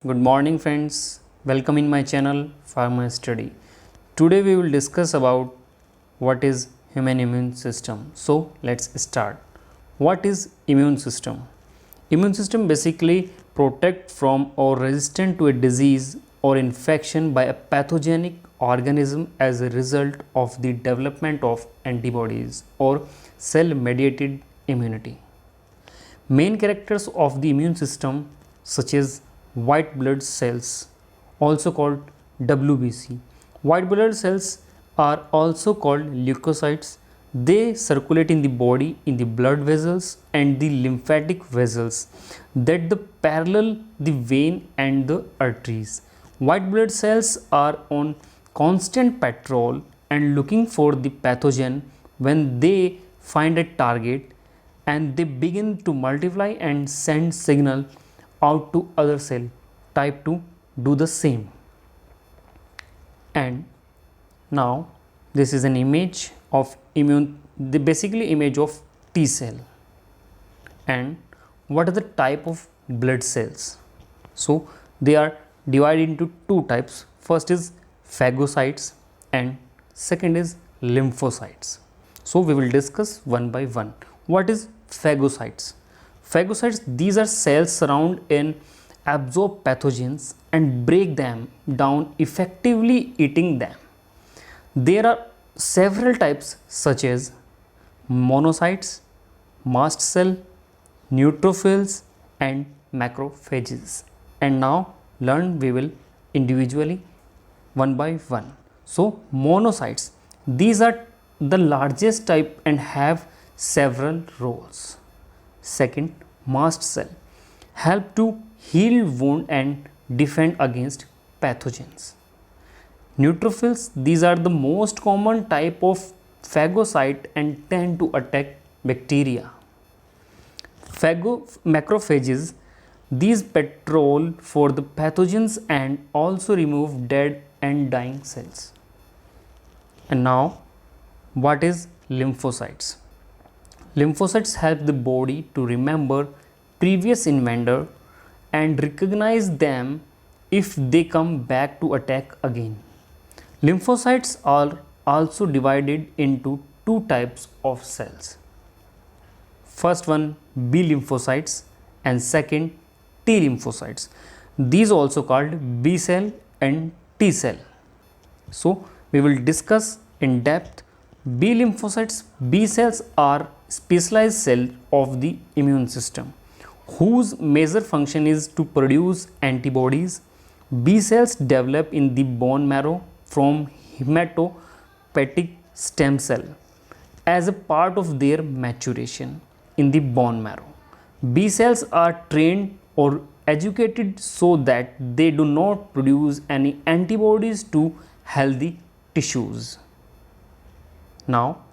Good morning friends, welcome in my channel Pharma Study. Today we will discuss about what is human immune system. So let's start. What is immune system? Immune system basically protect from or resistant to a disease or infection by a pathogenic organism as a result of the development of antibodies or cell mediated immunity. Main characters of the immune system such as white blood cells, also called WBC. White blood cells are also called leukocytes. They circulate in the body in the blood vessels and the lymphatic vessels that the parallel the vein and the arteries. White blood cells are on constant patrol and looking for the pathogen. When they find a target, and they begin to multiply and send signal out to other cell type to do the same. And now this is an image of the basically image of T cell. And what are the type of blood cells? So they are divided into two types. First is phagocytes and second is lymphocytes. So we will discuss one by one. What is phagocytes? Phagocytes, these are cells surround and absorb pathogens and break them down, effectively eating them. There are several types such as monocytes, mast cell, neutrophils and macrophages. And now we will individually one by one. So monocytes, these are the largest type and have several roles. Second, mast cell help to heal wound and defend against pathogens. Neutrophils, these are the most common type of phagocyte and tend to attack bacteria. Macrophages, these patrol for the pathogens and also remove dead and dying cells. And now what is lymphocytes? Lymphocytes help the body to remember previous invader and recognize them if they come back to attack again. Lymphocytes are also divided into two types of cells. First one, B lymphocytes and second T lymphocytes. These also called B cell and T cell. So we will discuss in depth B lymphocytes. B cells are specialized cells of the immune system whose major function is to produce antibodies. B cells develop in the bone marrow from hematopoietic stem cell as a part of their maturation in the bone marrow. B cells are trained or educated so that they do not produce any antibodies to healthy tissues. Now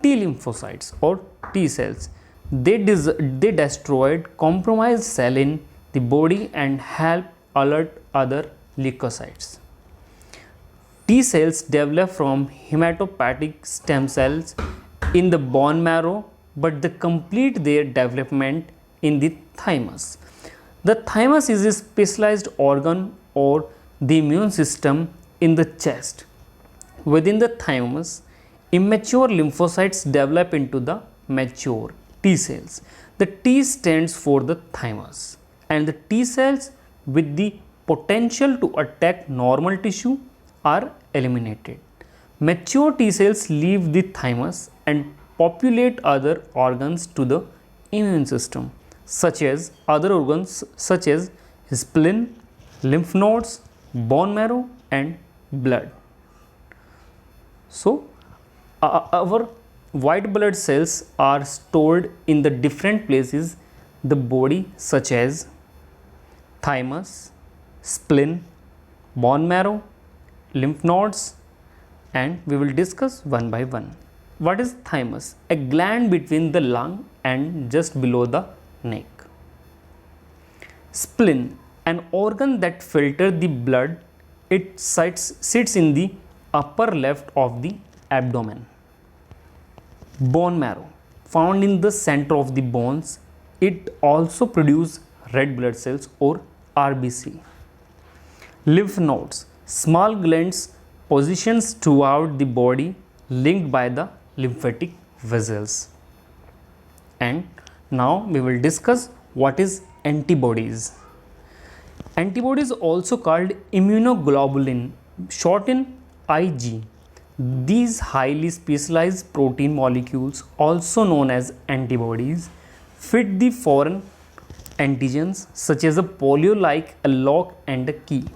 T lymphocytes or T cells, they destroyed compromised cell in the body and help alert other leukocytes. T cells develop from hematopoietic stem cells in the bone marrow, but they complete their development in the thymus. The thymus is a specialized organ or the immune system in the chest. Within the thymus, immature lymphocytes develop into the mature T cells. The T stands for the thymus, and the T cells with the potential to attack normal tissue are eliminated. Mature T cells leave the thymus and populate other organs to the immune system, such as other organs such as spleen, lymph nodes, bone marrow and blood. So our white blood cells are stored in the different places the body such as thymus, spleen, bone marrow, lymph nodes, and we will discuss one by one. What is thymus? A gland between the lung and just below the neck. Spleen, an organ that filters the blood. It sits in the upper left of the abdomen. Bone marrow, found in the center of the bones. It also produces red blood cells or RBC. Lymph nodes, small glands positions throughout the body linked by the lymphatic vessels. And now we will discuss what is antibodies. Antibodies also called immunoglobulin, short in Ig. These highly specialized protein molecules, also known as antibodies, fit the foreign antigens such as a polio like a lock and a key.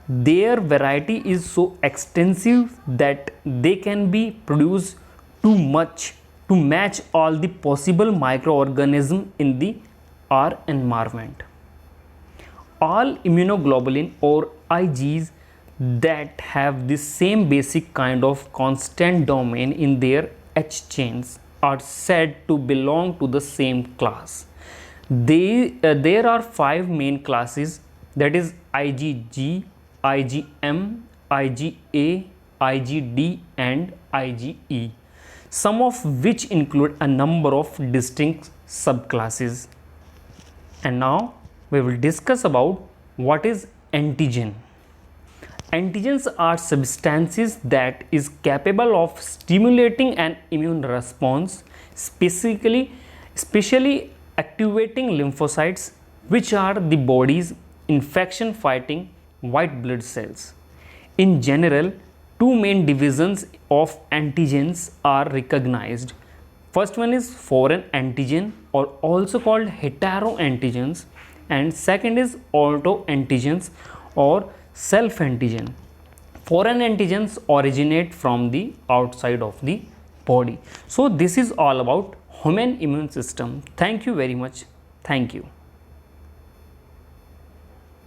Their variety is so extensive that they can be produced too much to match all the possible microorganisms in the our environment. All immunoglobulin or Igs that have the same basic kind of constant domain in their H chains are said to belong to the same class. There are 5 main classes, that is IgG, IgM, IgA, IgD and IgE, some of which include a number of distinct subclasses. And now we will discuss about what is antigen. Antigens are substances that is capable of stimulating an immune response, specially activating lymphocytes, which are the body's infection fighting white blood cells. In general, two main divisions of antigens are recognized. First one is foreign antigen, or also called heteroantigens, and second is autoantigens or self antigen. Foreign antigens originate from the outside of the body. So this is all about human immune system. Thank you very much. Thank you.